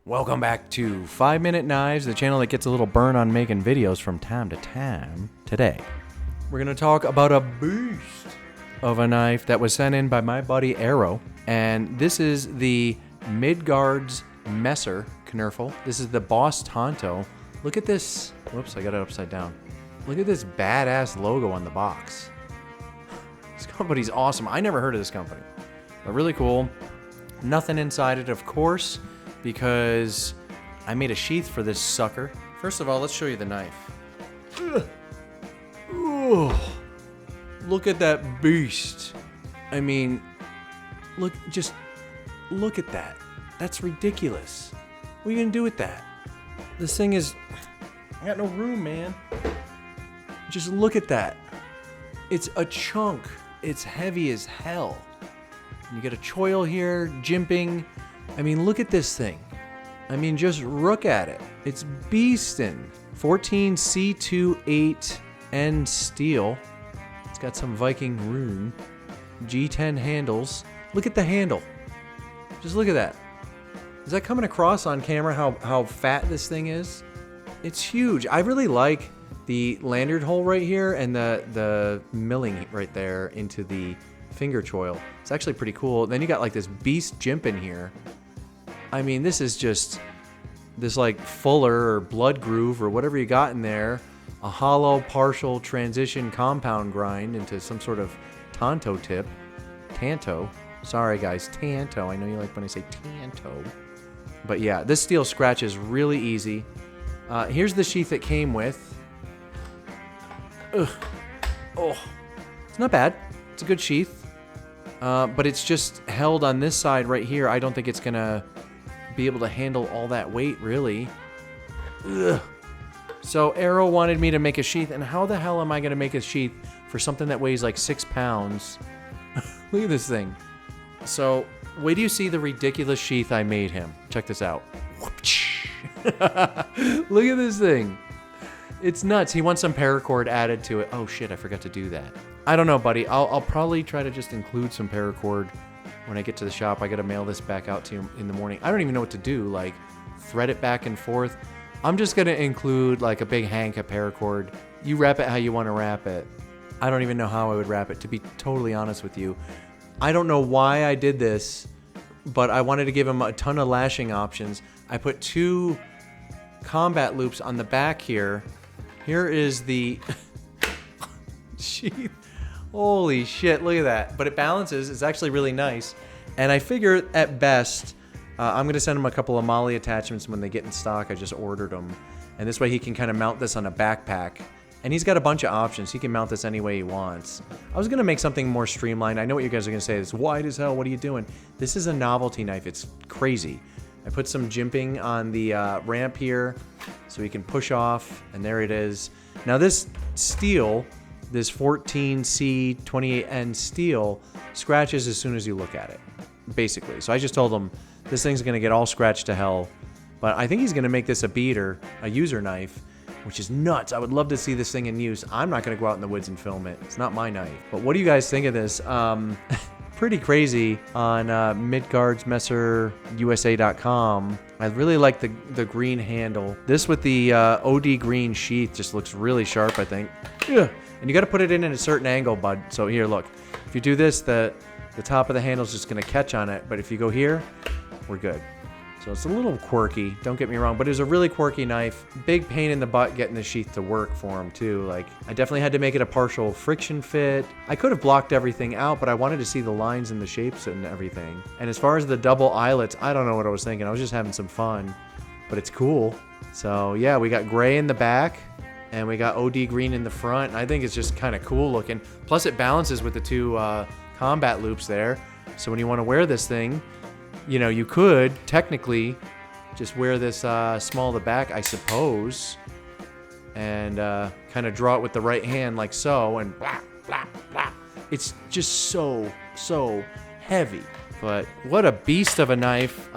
Welcome back to 5 Minute Knives, the channel that gets a little burn on making videos from time to time. Today, we're going to talk about a beast of a knife that was sent in by my buddy Arrow. And this is the Midgard's Messer Knurfel. This is the Boss Tanto. Look at this. Whoops, I got it upside down. Look at this badass logo on the box. This company's awesome. I never heard of this company, but really cool. Nothing inside it, of course, because I made a sheath for this sucker. First of all, let's show you the knife. Oh, look at that beast. I mean, just look at that. That's ridiculous. What are you gonna do with that? This thing is, I got no room, man. Just look at that. It's a chunk. It's heavy as hell. You got a choil here, jimping. I mean, look at this thing. I mean, just look at it. It's beastin'. 14 C28N steel. It's got some Viking rune. G10 handles. Look at the handle. Just look at that. Is that coming across on camera how fat this thing is? It's huge. I really like the lanyard hole right here and the milling right there into the finger choil. It's actually pretty cool. Then you got like this beast jimp in here. I mean, this is just this like fuller or blood groove or whatever you got in there. A hollow partial transition compound grind into some sort of Tanto tip. Tanto. Sorry guys, Tanto. I know you like when I say Tanto. But yeah, this steel scratch is really easy. Here's the sheath it came with. Ugh. Oh, it's not bad. It's a good sheath. But it's just held on this side right here. I don't think it's gonna be able to handle all that weight, really. Ugh. So Arrow wanted me to make a sheath, and how the hell am I gonna make a sheath for something that weighs like 6 pounds? Look at this thing. So wait till you see the ridiculous sheath I made him. Check this out. Look at this thing. It's nuts. He wants some paracord added to it. Oh shit, I forgot to do that. I don't know, buddy. I'll probably try to just include some paracord when I get to the shop. I gotta mail this back out to you in the morning. I don't even know what to do, like thread it back and forth. I'm just gonna include like a big hank of paracord. You wrap it how you want to wrap it. I don't even know how I would wrap it, to be totally honest with you. I don't know why I did this, but I wanted to give him a ton of lashing options. I put 2 combat loops on the back here. Here is the sheath. Holy shit, look at that. But it balances. It's actually really nice. And I figure at best, I'm going to send him a couple of Molly attachments when they get in stock. I just ordered them. And this way he can kind of mount this on a backpack. And he's got a bunch of options. He can mount this any way he wants. I was going to make something more streamlined. I know what you guys are going to say. It's wide as hell. What are you doing? This is a novelty knife. It's crazy. I put some jimping on the ramp here so he can push off. And there it is. Now this steel, this 14C28N steel, scratches as soon as you look at it, basically. So I just told him this thing's going to get all scratched to hell. But I think he's going to make this a beater, a user knife, which is nuts. I would love to see this thing in use. I'm not going to go out in the woods and film it. It's not my knife. But what do you guys think of this? Pretty crazy on midgardsmesserusa.com. I really like the green handle. This with the OD green sheath just looks really sharp, I think. Yeah. And you got to put it in a certain angle, bud. So here, look. If you do this, the top of the handle is just going to catch on it. But if you go here, we're good. So it's a little quirky, don't get me wrong, but it was a really quirky knife. Big pain in the butt getting the sheath to work for him too. Like, I definitely had to make it a partial friction fit. I could have blocked everything out, but I wanted to see the lines and the shapes and everything. And as far as the double eyelets, I don't know what I was thinking. I was just having some fun, but it's cool. So yeah, we got gray in the back and we got OD green in the front. I think it's just kind of cool looking. Plus it balances with the 2 combat loops there. So when you want to wear this thing, you know, you could technically just wear this small to the back, I suppose, and kind of draw it with the right hand like so, and blah, blah, blah. It's just so heavy. But what a beast of a knife.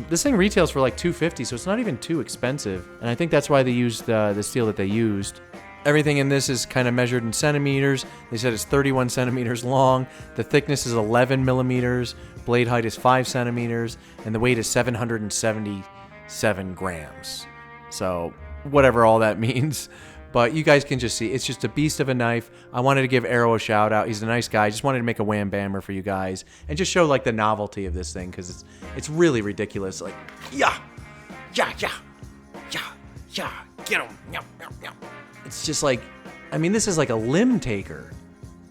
This thing retails for like $250, so it's not even too expensive. And I think that's why they used the steel that they used. Everything in this is kind of measured in centimeters. They said it's 31 centimeters long. The thickness is 11 millimeters. Blade height is 5 centimeters. And the weight is 770 7 grams. So whatever all that means. But you guys can just see, it's just a beast of a knife. I wanted to give Arrow a shout out. He's a nice guy. I just wanted to make a wham bammer for you guys and just show like the novelty of this thing, because it's really ridiculous. Like, yeah, get him. It's just like, I mean, this is like a limb taker.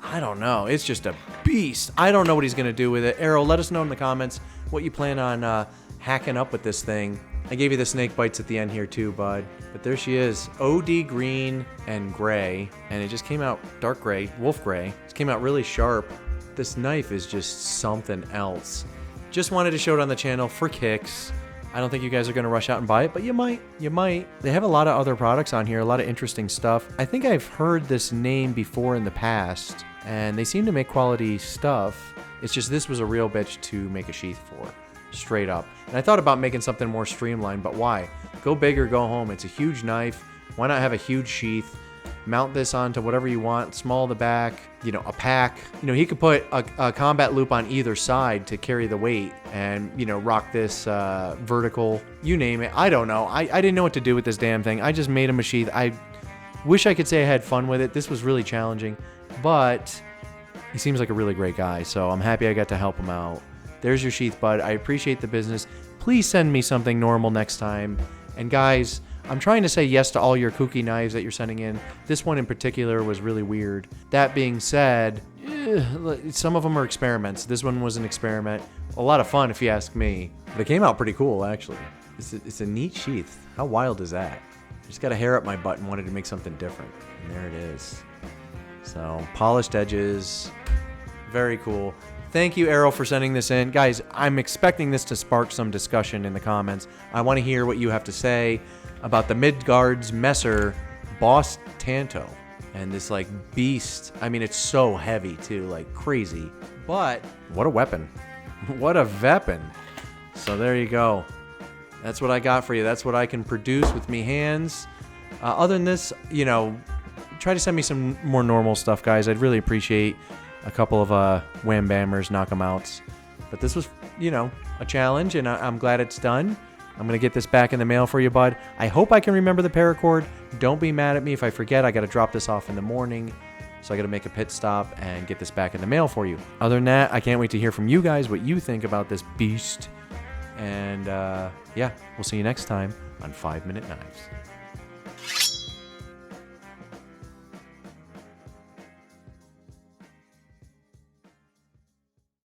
I don't know. It's just a beast. I don't know what he's going to do with it. Arrow, let us know in the comments what you plan on hacking up with this thing. I gave you the snake bites at the end here too, bud. But there she is. OD green and gray. And it just came out dark gray, wolf gray. It came out really sharp. This knife is just something else. Just wanted to show it on the channel for kicks. I don't think you guys are going to rush out and buy it, but you might. You might. They have a lot of other products on here, a lot of interesting stuff. I think I've heard this name before in the past, and they seem to make quality stuff. It's just this was a real bitch to make a sheath for. Straight up. And I thought about making something more streamlined, but why? Go big or go home. It's a huge knife. Why not have a huge sheath? Mount this onto whatever you want. Small the back, you know, a pack. You know, he could put a combat loop on either side to carry the weight and, you know, rock this vertical. You name it. I don't know. I didn't know what to do with this damn thing. I just made him a sheath. I wish I could say I had fun with it. This was really challenging, but he seems like a really great guy, so I'm happy I got to help him out. There's your sheath, bud. I appreciate the business. Please send me something normal next time. And guys, I'm trying to say yes to all your kooky knives that you're sending in. This one in particular was really weird. That being said, some of them are experiments. This one was an experiment. A lot of fun if you ask me. But it came out pretty cool, actually. It's a neat sheath. How wild is that? Just got a hair up my butt and wanted to make something different. And there it is. So, polished edges. Very cool. Thank you, Arrow, for sending this in. Guys, I'm expecting this to spark some discussion in the comments. I want to hear what you have to say about the Midgard's Messer Boss Tanto. And this, like, beast. I mean, it's so heavy, too. Like, crazy. But, what a weapon. What a weapon. So, there you go. That's what I got for you. That's what I can produce with me hands. Other than this, you know, try to send me some more normal stuff, guys. I'd really appreciate a couple of wham bammers, knock 'em outs. But this was, you know, a challenge, and I'm glad it's done. I'm going to get this back in the mail for you, bud. I hope I can remember the paracord. Don't be mad at me if I forget. I got to drop this off in the morning, so I got to make a pit stop and get this back in the mail for you. Other than that, I can't wait to hear from you guys what you think about this beast. And, yeah, we'll see you next time on 5 Minute Knives.